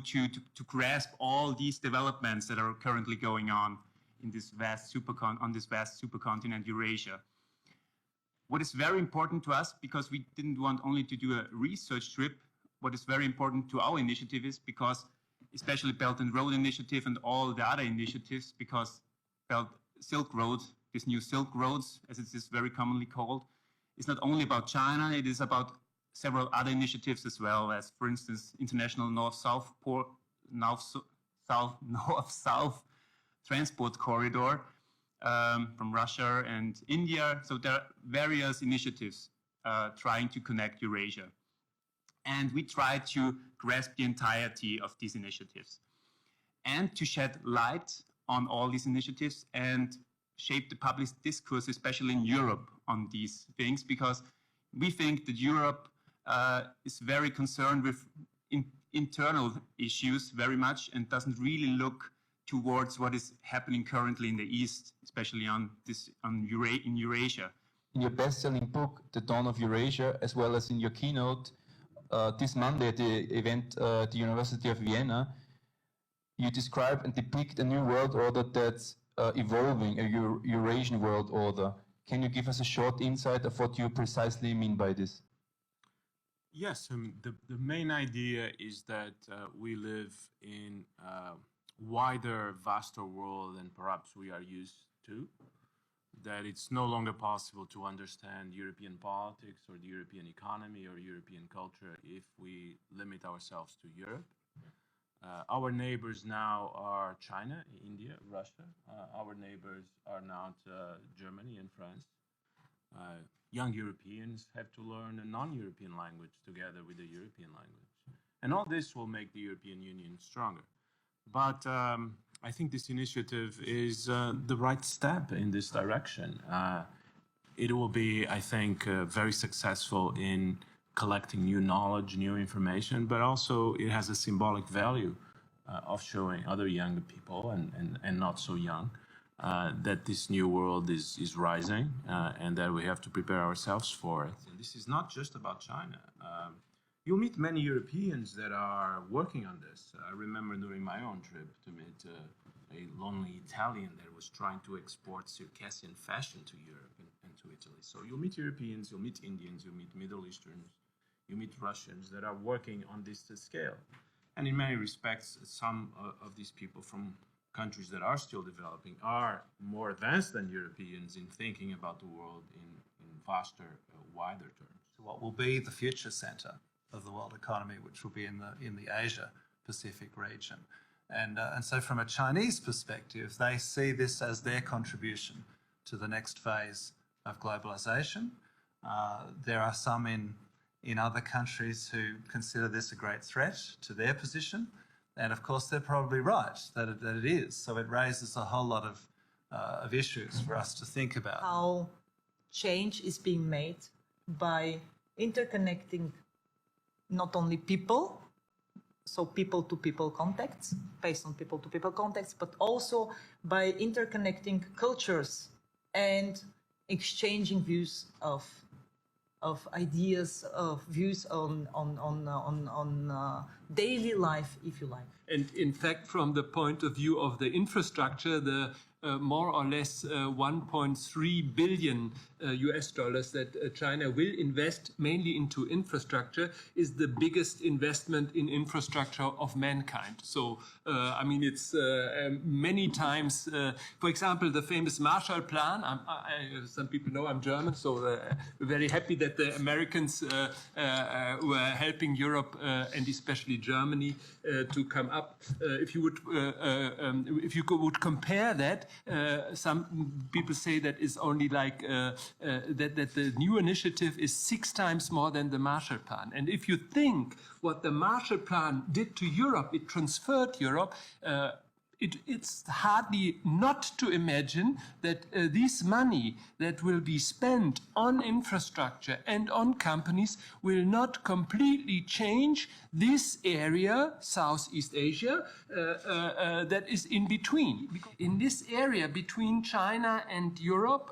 to grasp all these developments that are currently going on in this vast supercontinent Eurasia. What is very important to us, because we didn't want only to do a research trip, what is very important to our initiative is because, especially Belt and Road Initiative and all the other initiatives, because Silk Road, this new Silk Roads, as it is very commonly called, is not only about China, it is about several other initiatives as well, as, for instance, International North-South Transport Corridor from Russia and India. So there are various initiatives trying to connect Eurasia. And we try to grasp the entirety of these initiatives and to shed light on all these initiatives and shape the public discourse, especially in Europe, on these things, because we think that Europe is very concerned with internal issues very much and doesn't really look towards what is happening currently in the East, especially in Eurasia. In your best-selling book, The Dawn of Eurasia, as well as in your keynote this Monday at the event at the University of Vienna, you describe and depict a new world order that's evolving, a Eurasian world order. Can you give us a short insight of what you precisely mean by this? Yes, the main idea is that we live in a wider, vaster world than perhaps we are used to, that it's no longer possible to understand European politics or the European economy or European culture if we limit ourselves to Europe. Our neighbors now are China, India, Russia. Our neighbors are not Germany and France. Young Europeans have to learn a non-European language together with the European language. And all this will make the European Union stronger. But I think this initiative is the right step in this direction. It will be, I think, very successful in collecting new knowledge, new information, but also it has a symbolic value of showing other younger people and not so young that this new world is rising and that we have to prepare ourselves for it. And this is not just about China. You'll meet many Europeans that are working on this. I remember during my own trip to meet a lonely Italian that was trying to export Circassian fashion to Europe and to Italy. So you'll meet Europeans, you'll meet Indians, you'll meet Middle Easterns, you meet Russians that are working on this scale. And in many respects, some of these people from countries that are still developing are more advanced than Europeans in thinking about the world in vaster, wider terms. So what will be the future center of the world economy, which will be in the Asia-Pacific region. And so from a Chinese perspective, they see this as their contribution to the next phase of globalization. There are some in other countries who consider this a great threat to their position. And of course, they're probably right that it is. So it raises a whole lot of issues for us to think about. How change is being made by interconnecting not only people, so people-to-people contacts, based on people-to-people contacts, but also by interconnecting cultures and exchanging views of ideas, of views on daily life, if you like. And in fact, from the point of view of the infrastructure, the more or less 1.3 billion US dollars that China will invest mainly into infrastructure is the biggest investment in infrastructure of mankind. So, I mean, it's many times, for example, the famous Marshall Plan. Some people know I'm German, so we're very happy that the Americans were helping Europe and especially Germany to come up. If you would compare that, some people say that is only like that the new initiative is 6 times more than the Marshall Plan. And if you think what the Marshall Plan did to Europe, it transferred Europe. It's hardly not to imagine that this money that will be spent on infrastructure and on companies will not completely change this area, Southeast Asia, that is in between. In this area between China and Europe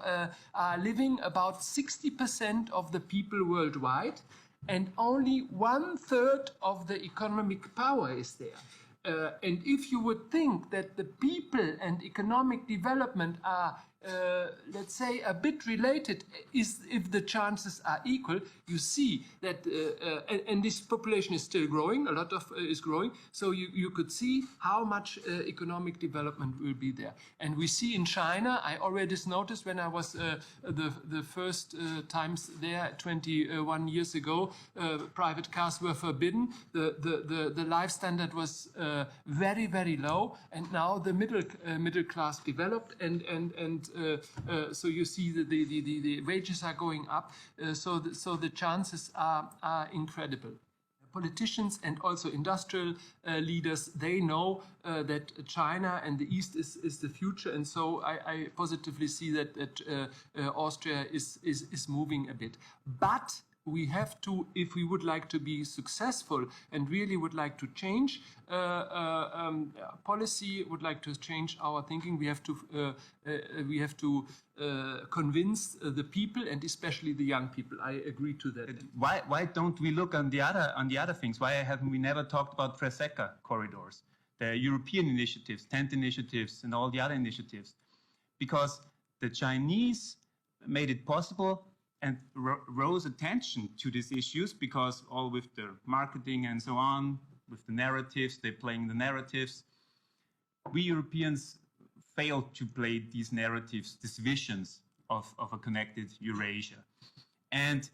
are living about 60% of the people worldwide, and only 1/3 of the economic power is there. And if you would think that the people and economic development are, let's say, a bit related, if the chances are equal, you see that, and this population is still growing, a lot of is growing, so you could see how much economic development will be there. And we see in China, I already noticed when I was the first times there 21 years ago, private cars were forbidden, the life standard was very, very low, and now the middle class developed, and so you see the wages are going up, so the chances are incredible. Politicians and also industrial leaders, they know that China and the East is the future, and so I positively see that Austria is moving a bit. But we have to, if we would like to be successful and really would like to change policy, would like to change our thinking, we have to convince the people and especially the young people. I agree to that. Why don't we look on the other things? Why haven't we never talked about Treseca corridors, the European initiatives, tent initiatives, and all the other initiatives? Because the Chinese made it possible and rose attention to these issues, because all with the marketing and so on, with the narratives, they're playing the narratives. We Europeans failed to play these narratives, these visions of a connected Eurasia. And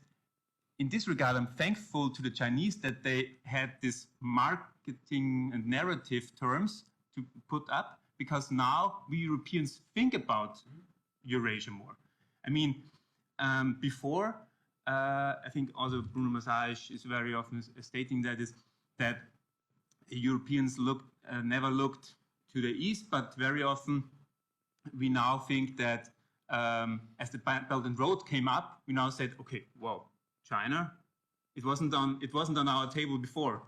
in this regard, I'm thankful to the Chinese that they had this marketing and narrative terms to put up, because now we Europeans think about Eurasia more. I mean, before, I think also Bruno Massage is very often stating that Europeans never looked to the East, but very often we now think that as the Belt and Road came up, we now said, okay, well, China, it wasn't on our table before.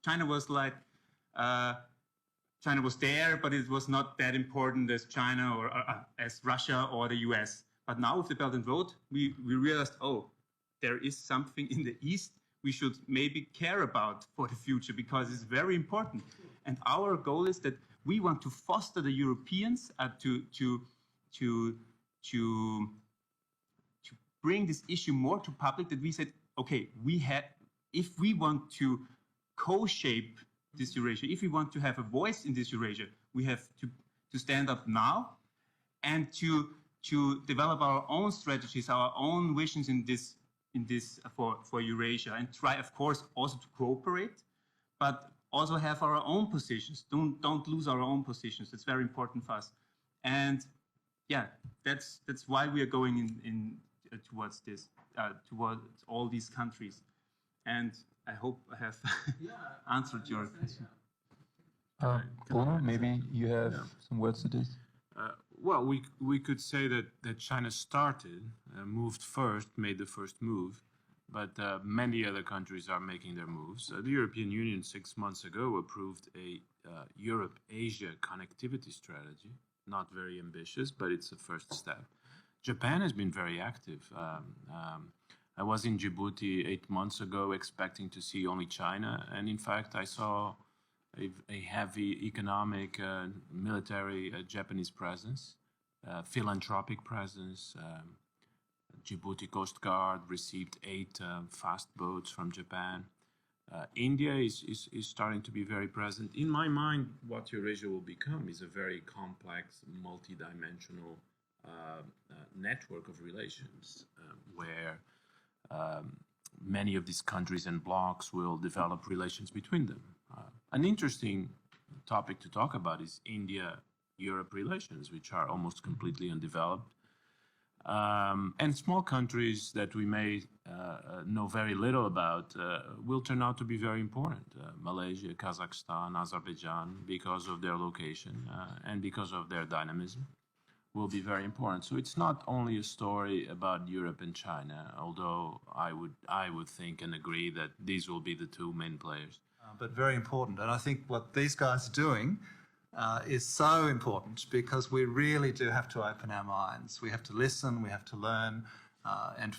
China was like, China was there, but it was not that important as China or as Russia or the US. But now with the Belt and Road, we realized, oh, there is something in the East we should maybe care about for the future, because it's very important. And our goal is that we want to foster the Europeans to bring this issue more to public, that we said, okay, if we want to co-shape this Eurasia, if we want to have a voice in this Eurasia, we have to stand up now and to develop our own strategies, our own visions in this for Eurasia, and try, of course, also to cooperate, but also have our own positions. Don't lose our own positions. It's very important for us. And yeah, that's why we are going in towards this, towards all these countries. And I hope I have answered your question. Bruno, maybe you have some words to this. Well, we could say that China started, moved first, made the first move, but many other countries are making their moves. The European Union 6 months ago approved a Europe-Asia connectivity strategy. Not very ambitious, but it's a first step. Japan has been very active. I was in Djibouti 8 months ago expecting to see only China, and in fact I saw a heavy economic, military Japanese presence, philanthropic presence. Djibouti Coast Guard received 8 fast boats from Japan. India is starting to be very present. In my mind, what Eurasia will become is a very complex, multidimensional network of relations where many of these countries and blocs will develop relations between them. An interesting topic to talk about is India-Europe relations, which are almost completely undeveloped. And small countries that we may know very little about will turn out to be very important. Malaysia, Kazakhstan, Azerbaijan, because of their location and because of their dynamism, will be very important. So it's not only a story about Europe and China, although I would think and agree that these will be the two main players. But very important. And I think what these guys are doing is so important, because we really do have to open our minds. We have to listen, we have to learn, And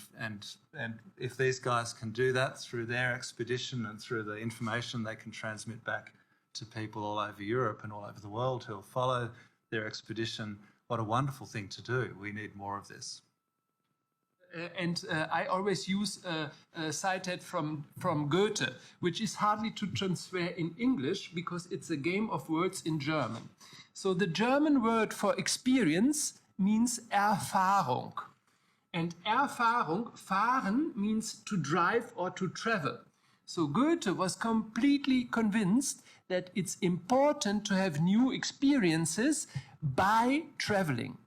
if these guys can do that through their expedition and through the information they can transmit back to people all over Europe and all over the world who'll follow their expedition, what a wonderful thing to do. We need more of this. I always use a citate from Goethe, which is hardly to transfer in English because it's a game of words in German. So the German word for experience means Erfahrung. And Erfahrung, fahren, means to drive or to travel. So Goethe was completely convinced that it's important to have new experiences by traveling.